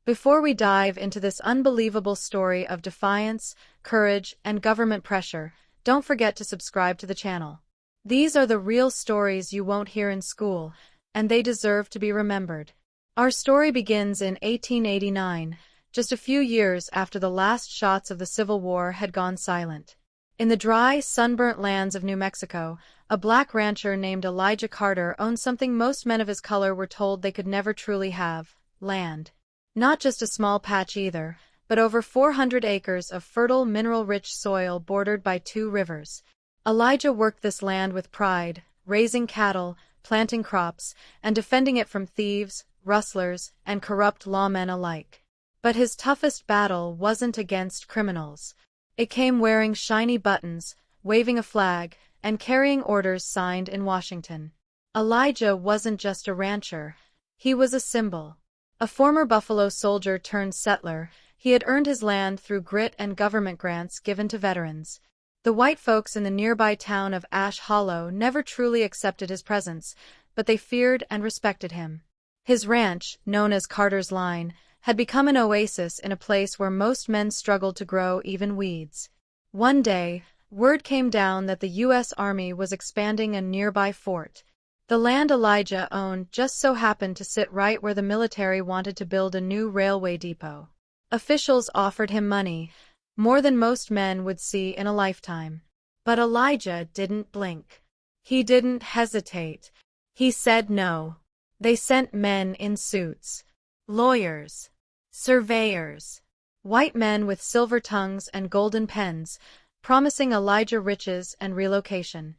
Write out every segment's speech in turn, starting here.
Before we dive into this unbelievable story of defiance, courage, and government pressure, don't forget to subscribe to the channel. These are the real stories you won't hear in school, and they deserve to be remembered. Our story begins in 1889, just a few years after the last shots of the Civil War had gone silent. In the dry, sunburnt lands of New Mexico, a black rancher named Elijah Carter owned something most men of his color were told they could never truly have: land. Not just a small patch either, but over 400 acres of fertile, mineral-rich soil bordered by 2 rivers. Elijah worked this land with pride, raising cattle, planting crops, and defending it from thieves, rustlers, and corrupt lawmen alike. But his toughest battle wasn't against criminals. It came wearing shiny buttons, waving a flag, and carrying orders signed in Washington. Elijah wasn't just a rancher, he was a symbol. A former Buffalo soldier turned settler, he had earned his land through grit and government grants given to veterans. The white folks in the nearby town of Ash Hollow never truly accepted his presence, but they feared and respected him. His ranch, known as Carter's Line, had become an oasis in a place where most men struggled to grow even weeds. One day, word came down that the U.S. Army was expanding a nearby fort. The land Elijah owned just so happened to sit right where the military wanted to build a new railway depot. Officials offered him money, more than most men would see in a lifetime. But Elijah didn't blink. He didn't hesitate. He said no. They sent men in suits. Lawyers. Surveyors. White men with silver tongues and golden pens, promising Elijah riches and relocation.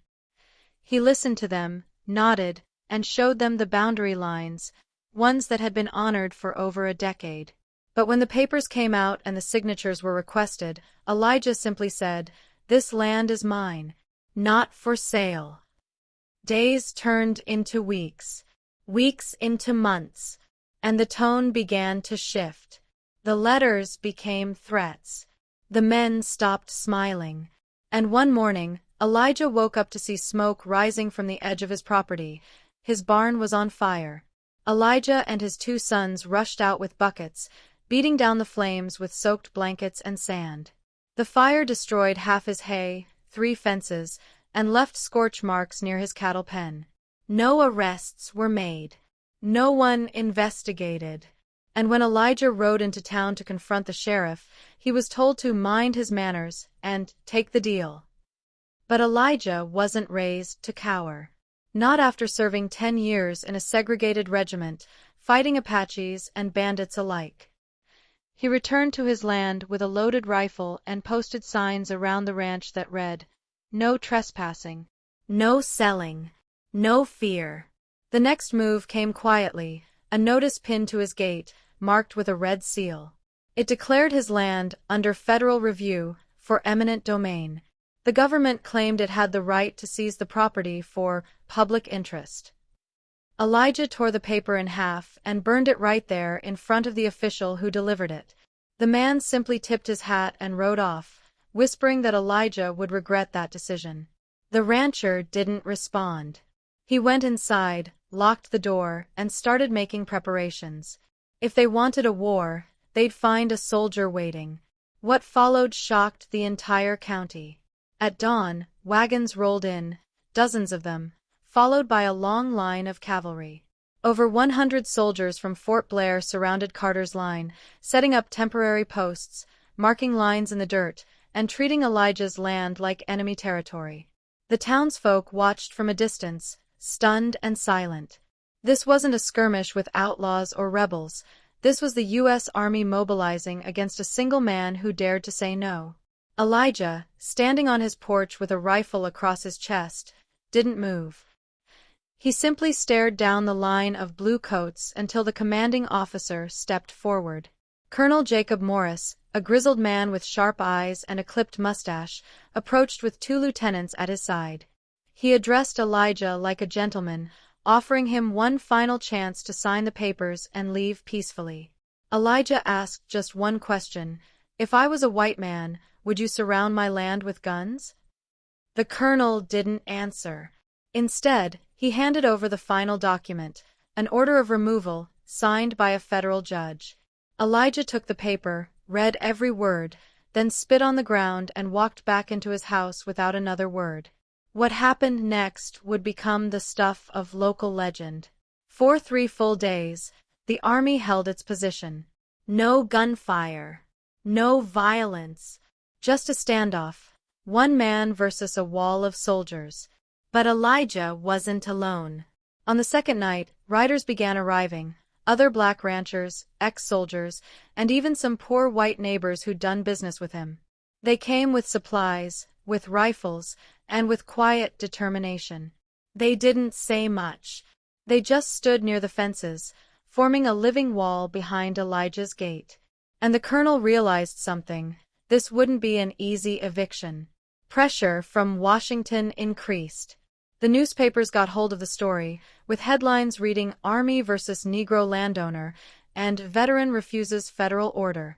He listened to them, nodded, and showed them the boundary lines, ones that had been honored for over a decade. But when the papers came out and the signatures were requested, Elijah simply said, "This land is mine, not for sale." Days turned into weeks, weeks into months, and the tone began to shift. The letters became threats. The men stopped smiling. And one morning, Elijah woke up to see smoke rising from the edge of his property. His barn was on fire. Elijah and his 2 sons rushed out with buckets, beating down the flames with soaked blankets and sand. The fire destroyed half his hay, 3 fences, and left scorch marks near his cattle pen. No arrests were made. No one investigated. And when Elijah rode into town to confront the sheriff, he was told to mind his manners and take the deal. But Elijah wasn't raised to cower. Not after serving 10 years in a segregated regiment, fighting Apaches and bandits alike. He returned to his land with a loaded rifle and posted signs around the ranch that read, "No trespassing, no selling, no fear." The next move came quietly, a notice pinned to his gate, marked with a red seal. It declared his land under federal review for eminent domain. The government claimed it had the right to seize the property for public interest. Elijah tore the paper in half and burned it right there in front of the official who delivered it. The man simply tipped his hat and rode off, whispering that Elijah would regret that decision. The rancher didn't respond. He went inside, locked the door, and started making preparations. If they wanted a war, they'd find a soldier waiting. What followed shocked the entire county. At dawn, wagons rolled in, dozens of them, followed by a long line of cavalry. Over 100 soldiers from Fort Blair surrounded Carter's Line, setting up temporary posts, marking lines in the dirt, and treating Elijah's land like enemy territory. The townsfolk watched from a distance, stunned and silent. This wasn't a skirmish with outlaws or rebels. This was the U.S. Army mobilizing against a single man who dared to say no. Elijah, standing on his porch with a rifle across his chest, didn't move. He simply stared down the line of blue coats until the commanding officer stepped forward. Colonel Jacob Morris, a grizzled man with sharp eyes and a clipped mustache, approached with 2 lieutenants at his side. He addressed Elijah like a gentleman, offering him one final chance to sign the papers and leave peacefully. Elijah asked just one question: "If I was a white man, would you surround my land with guns?" The colonel didn't answer. Instead, he handed over the final document, an order of removal, signed by a federal judge. Elijah took the paper, read every word, then spit on the ground and walked back into his house without another word. What happened next would become the stuff of local legend. For 3 full days, the army held its position. No gunfire. No violence. Just a standoff. One man versus a wall of soldiers. But Elijah wasn't alone. On the second night, riders began arriving. Other black ranchers, ex-soldiers, and even some poor white neighbors who'd done business with him. They came with supplies, with rifles, and with quiet determination. They didn't say much. They just stood near the fences, forming a living wall behind Elijah's gate. And the colonel realized something. This wouldn't be an easy eviction. Pressure from Washington increased. The newspapers got hold of the story, with headlines reading Army versus Negro landowner and Veteran refuses federal order.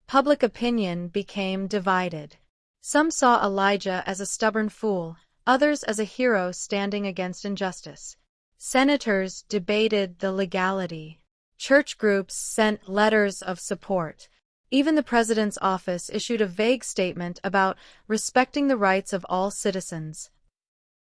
Public opinion became divided. Some saw Elijah as a stubborn fool, others as a hero standing against injustice. Senators debated the legality. Church groups sent letters of support. Even the president's office issued a vague statement about respecting the rights of all citizens.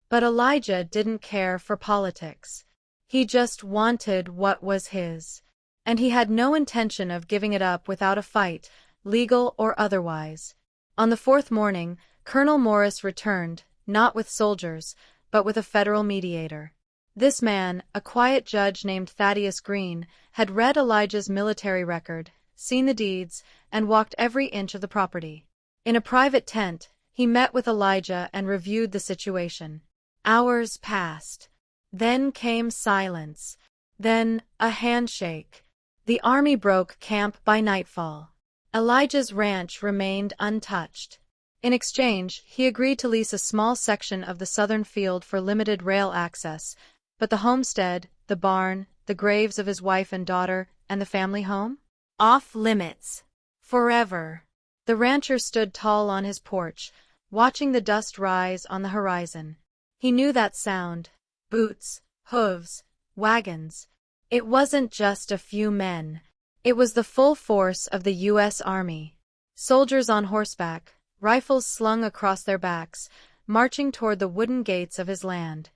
But Elijah didn't care for politics. He just wanted what was his. And he had no intention of giving it up without a fight, legal or otherwise. On the 4th morning, Colonel Morris returned, not with soldiers, but with a federal mediator. This man, a quiet judge named Thaddeus Green, had read Elijah's military record, seen the deeds, and walked every inch of the property. In a private tent, he met with Elijah and reviewed the situation. Hours passed. Then came silence. Then a handshake. The army broke camp by nightfall. Elijah's ranch remained untouched. In exchange, he agreed to lease a small section of the southern field for limited rail access, but the homestead, the barn, the graves of his wife and daughter, and the family home? Off limits. Forever. The rancher stood tall on his porch, watching the dust rise on the horizon. He knew that sound. Boots, hooves, wagons. It wasn't just a few men. It was the full force of the U.S. Army. Soldiers on horseback, rifles slung across their backs, marching toward the wooden gates of his land.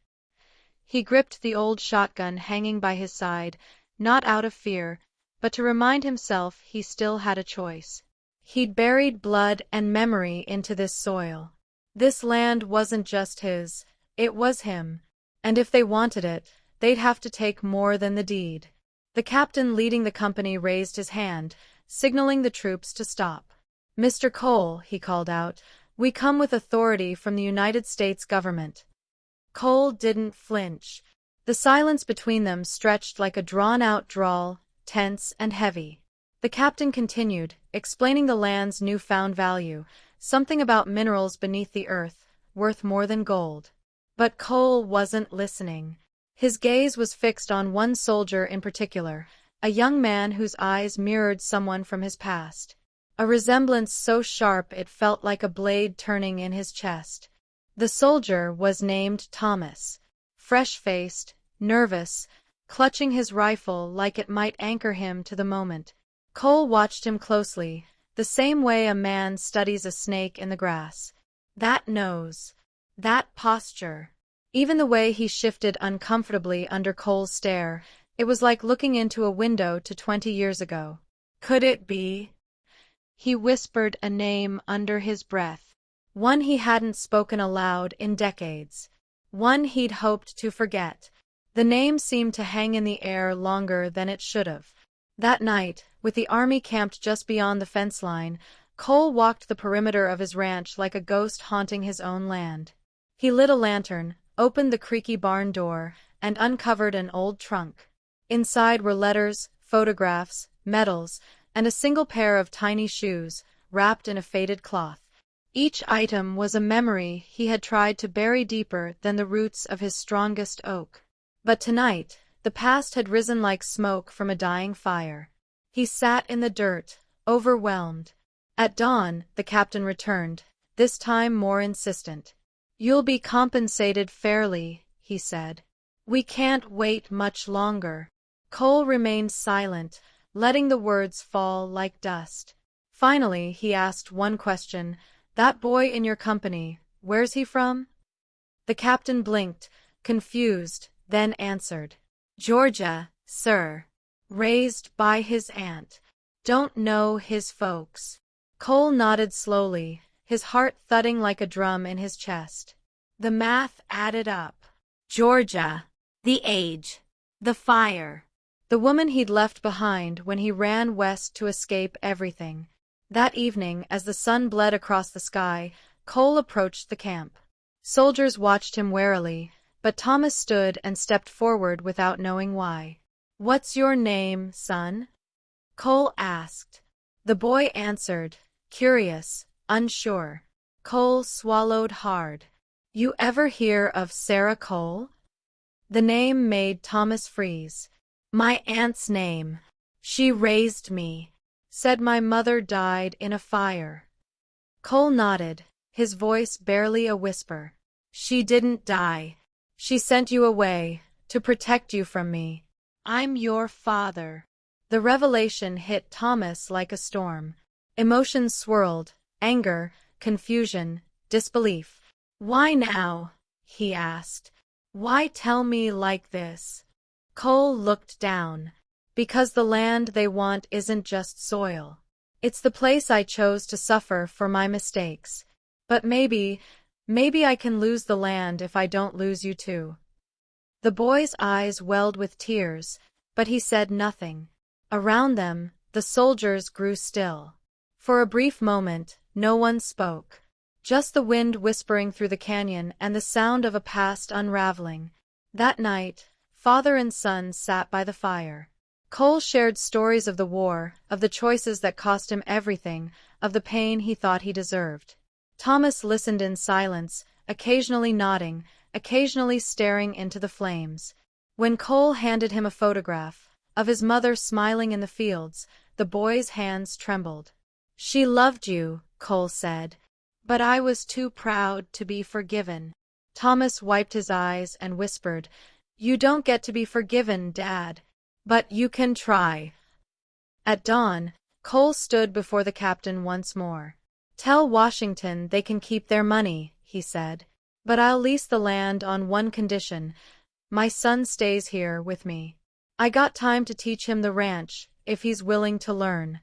He gripped the old shotgun hanging by his side, not out of fear, but to remind himself he still had a choice. He'd buried blood and memory into this soil. This land wasn't just his. It was him, and if they wanted it, they'd have to take more than the deed. The captain leading the company raised his hand, signaling the troops to stop. "Mr. Cole," he called out, "we come with authority from the United States government." Cole didn't flinch. The silence between them stretched like a drawn-out drawl, tense and heavy. The captain continued, explaining the land's newfound value, something about minerals beneath the earth, worth more than gold. But Cole wasn't listening. His gaze was fixed on one soldier in particular, a young man whose eyes mirrored someone from his past. A resemblance so sharp it felt like a blade turning in his chest. The soldier was named Thomas. Fresh-faced, nervous, clutching his rifle like it might anchor him to the moment. Cole watched him closely, the same way a man studies a snake in the grass. That nose. That posture. Even the way he shifted uncomfortably under Cole's stare, it was like looking into a window to 20 years ago. Could it be? He whispered a name under his breath. One he hadn't spoken aloud in decades. One he'd hoped to forget. The name seemed to hang in the air longer than it should have. That night, with the army camped just beyond the fence line, Cole walked the perimeter of his ranch like a ghost haunting his own land. He lit a lantern, opened the creaky barn door, and uncovered an old trunk. Inside were letters, photographs, medals, and a single pair of tiny shoes, wrapped in a faded cloth. Each item was a memory he had tried to bury deeper than the roots of his strongest oak. But tonight, the past had risen like smoke from a dying fire. He sat in the dirt, overwhelmed. At dawn, the captain returned, this time more insistent. "You'll be compensated fairly," he said. "We can't wait much longer." Cole remained silent, letting the words fall like dust. Finally, he asked one question, "That boy in your company, where's he from?" The captain blinked, confused, then answered, "Georgia, sir. Raised by his aunt. Don't know his folks." Cole nodded slowly, his heart thudding like a drum in his chest. The math added up. Georgia. The age. The fire. The woman he'd left behind when he ran west to escape everything. That evening, as the sun bled across the sky, Cole approached the camp. Soldiers watched him warily, but Thomas stood and stepped forward without knowing why. "What's your name, son?" Cole asked. The boy answered, curious, unsure. Cole swallowed hard. "You ever hear of Sarah Cole?" The name made Thomas freeze. "My aunt's name. She raised me. Said my mother died in a fire." Cole nodded, his voice barely a whisper. "She didn't die. She sent you away, to protect you from me. I'm your father." The revelation hit Thomas like a storm. Emotions swirled, anger, confusion, disbelief. "Why now?" he asked. "Why tell me like this?" Cole looked down. "Because the land they want isn't just soil. It's the place I chose to suffer for my mistakes. But maybe I can lose the land if I don't lose you too." The boy's eyes welled with tears, but he said nothing. Around them, the soldiers grew still. For a brief moment, no one spoke. Just the wind whispering through the canyon and the sound of a past unraveling. That night, father and son sat by the fire. Cole shared stories of the war, of the choices that cost him everything, of the pain he thought he deserved. Thomas listened in silence, occasionally nodding, occasionally staring into the flames. When Cole handed him a photograph of his mother smiling in the fields, the boy's hands trembled. "She loved you," Cole said. "But I was too proud to be forgiven." Thomas wiped his eyes and whispered, "You don't get to be forgiven, Dad. But you can try." At dawn, Cole stood before the captain once more. "Tell Washington they can keep their money," he said. "But I'll lease the land on one condition. My son stays here with me. I got time to teach him the ranch, if he's willing to learn."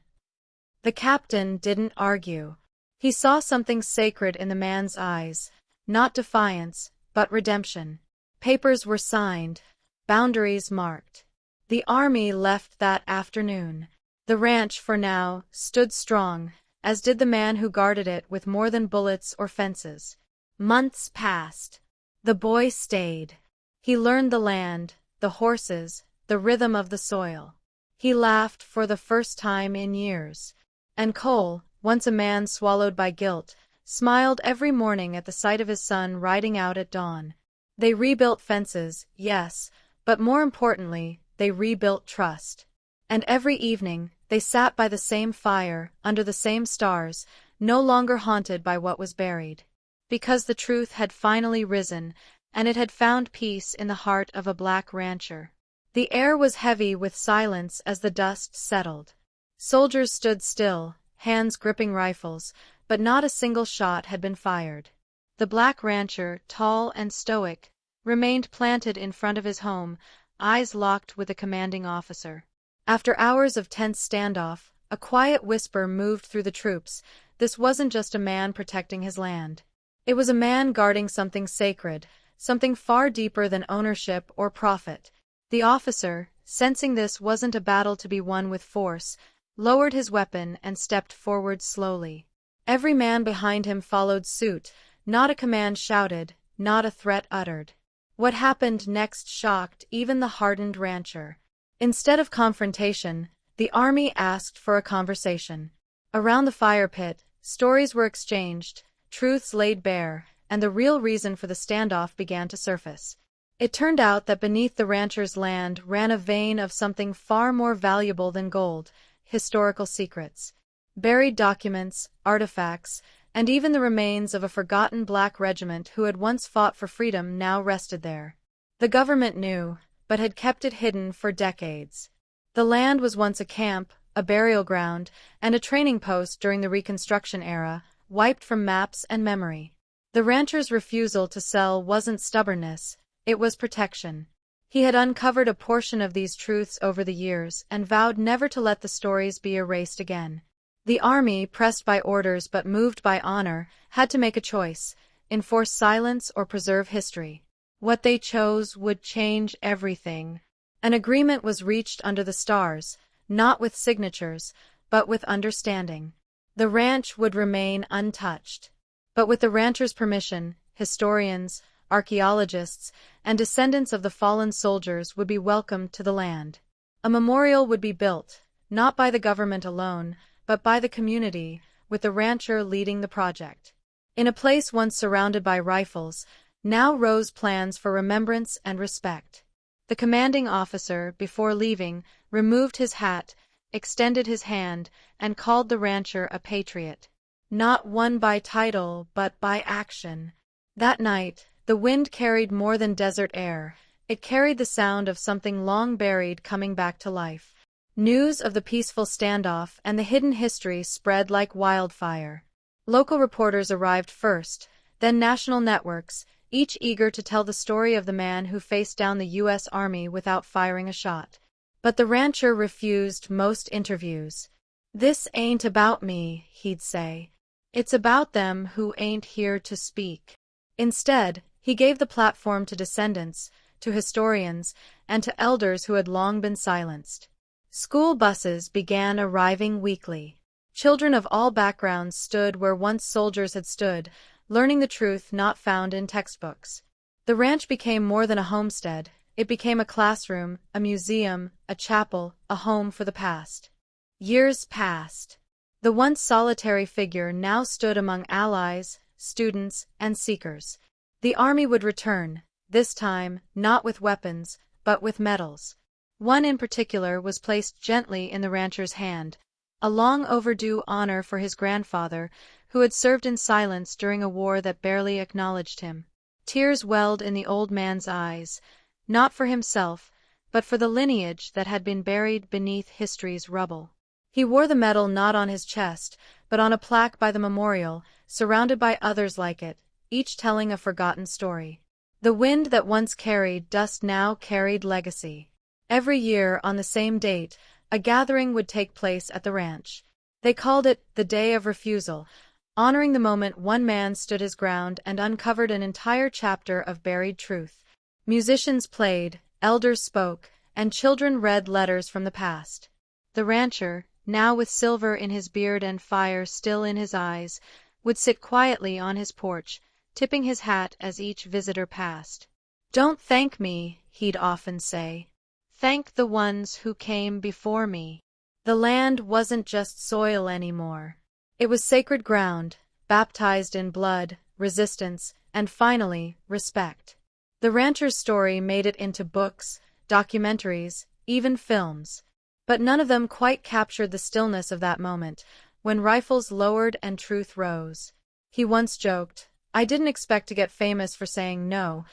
The captain didn't argue. He saw something sacred in the man's eyes, not defiance, but redemption. Papers were signed, boundaries marked. The army left that afternoon. The ranch, for now, stood strong, as did the man who guarded it with more than bullets or fences. Months passed. The boy stayed. He learned the land, the horses, the rhythm of the soil. He laughed for the first time in years. And Cole, once a man swallowed by guilt, smiled every morning at the sight of his son riding out at dawn. They rebuilt fences, yes, but more importantly, they rebuilt trust. And every evening, they sat by the same fire, under the same stars, no longer haunted by what was buried. Because the truth had finally risen, and it had found peace in the heart of a black rancher. The air was heavy with silence as the dust settled. Soldiers stood still, hands gripping rifles, but not a single shot had been fired. The black rancher, tall and stoic, remained planted in front of his home, eyes locked with the commanding officer. After hours of tense standoff, a quiet whisper moved through the troops. This wasn't just a man protecting his land. It was a man guarding something sacred, something far deeper than ownership or profit. The officer, sensing this wasn't a battle to be won with force, lowered his weapon and stepped forward slowly. Every man behind him followed suit, not a command shouted, not a threat uttered. What happened next shocked even the hardened rancher. Instead of confrontation, the army asked for a conversation. Around the fire pit, stories were exchanged, truths laid bare, and the real reason for the standoff began to surface. It turned out that beneath the rancher's land ran a vein of something far more valuable than gold: historical secrets. Buried documents, artifacts, and even the remains of a forgotten black regiment who had once fought for freedom now rested there. The government knew, but had kept it hidden for decades. The land was once a camp, a burial ground, and a training post during the Reconstruction era, wiped from maps and memory. The rancher's refusal to sell wasn't stubbornness, it was protection. He had uncovered a portion of these truths over the years and vowed never to let the stories be erased again. The army, pressed by orders but moved by honor, had to make a choice: enforce silence or preserve history. What they chose would change everything. An agreement was reached under the stars, not with signatures, but with understanding. The ranch would remain untouched. But with the rancher's permission, historians, archaeologists, and descendants of the fallen soldiers would be welcomed to the land. A memorial would be built, not by the government alone, but by the community, with the rancher leading the project. In a place once surrounded by rifles, now rose plans for remembrance and respect. The commanding officer, before leaving, removed his hat, extended his hand, and called the rancher a patriot. Not one by title, but by action. That night, the wind carried more than desert air. It carried the sound of something long buried coming back to life. News of the peaceful standoff and the hidden history spread like wildfire. Local reporters arrived first, then national networks, each eager to tell the story of the man who faced down the U.S. Army without firing a shot. But the rancher refused most interviews. "This ain't about me," he'd say. "It's about them who ain't here to speak." Instead, he gave the platform to descendants, to historians, and to elders who had long been silenced. School buses began arriving weekly. Children of all backgrounds stood where once soldiers had stood, learning the truth not found in textbooks. The ranch became more than a homestead. It became a classroom, a museum, a chapel, a home for the past. Years passed. The once solitary figure now stood among allies, students, and seekers. The army would return, this time not with weapons, but with medals. One in particular was placed gently in the rancher's hand, a long overdue honor for his grandfather, who had served in silence during a war that barely acknowledged him. Tears welled in the old man's eyes, not for himself, but for the lineage that had been buried beneath history's rubble. He wore the medal not on his chest, but on a plaque by the memorial, surrounded by others like it, each telling a forgotten story. The wind that once carried dust now carried legacy. Every year, on the same date, a gathering would take place at the ranch. They called it the Day of Refusal, honoring the moment one man stood his ground and uncovered an entire chapter of buried truth. Musicians played, elders spoke, and children read letters from the past. The rancher, now with silver in his beard and fire still in his eyes, would sit quietly on his porch, tipping his hat as each visitor passed. "Don't thank me," he'd often say. "Thank the ones who came before me." The land wasn't just soil anymore. It was sacred ground, baptized in blood, resistance, and finally, respect. The rancher's story made it into books, documentaries, even films. But none of them quite captured the stillness of that moment, when rifles lowered and truth rose. He once joked, "I didn't expect to get famous for saying no,"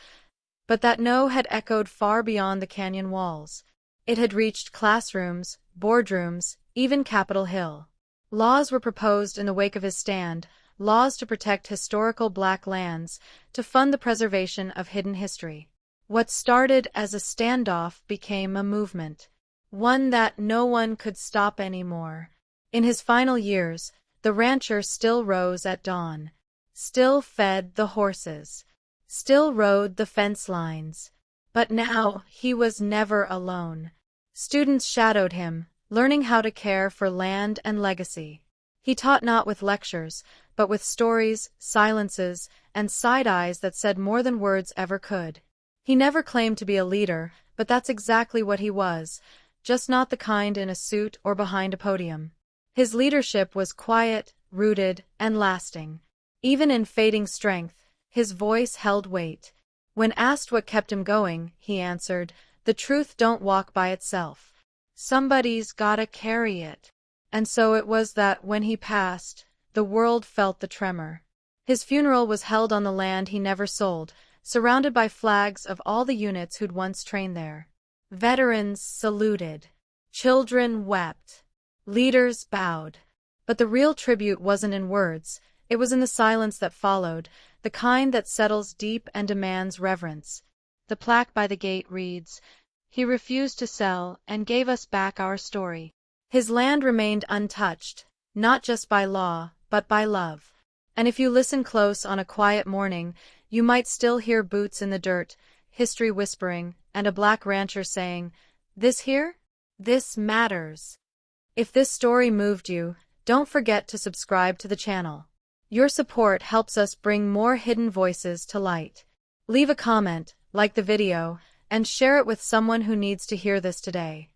but that no had echoed far beyond the canyon walls. It had reached classrooms, boardrooms, even Capitol Hill. Laws were proposed in the wake of his stand, laws to protect historical Black lands, to fund the preservation of hidden history. What started as a standoff became a movement, one that no one could stop anymore. In his final years, the rancher still rose at dawn, still fed the horses, still rode the fence lines. But now he was never alone. Students shadowed him, learning how to care for land and legacy. He taught not with lectures, but with stories, silences, and side-eyes that said more than words ever could. He never claimed to be a leader, but that's exactly what he was, just not the kind in a suit or behind a podium. His leadership was quiet, rooted, and lasting. Even in fading strength, his voice held weight. When asked what kept him going, he answered, "The truth don't walk by itself. Somebody's gotta carry it." And so it was that, when he passed, the world felt the tremor. His funeral was held on the land he never sold, surrounded by flags of all the units who'd once trained there. Veterans saluted. Children wept. Leaders bowed. But the real tribute wasn't in words, it was in the silence that followed, the kind that settles deep and demands reverence. The plaque by the gate reads, "He refused to sell and gave us back our story." His land remained untouched, not just by law, but by love. And if you listen close on a quiet morning, you might still hear boots in the dirt, history whispering, and a black rancher saying, "This here? This matters." If this story moved you, don't forget to subscribe to the channel. Your support helps us bring more hidden voices to light. Leave a comment, like the video, and share it with someone who needs to hear this today.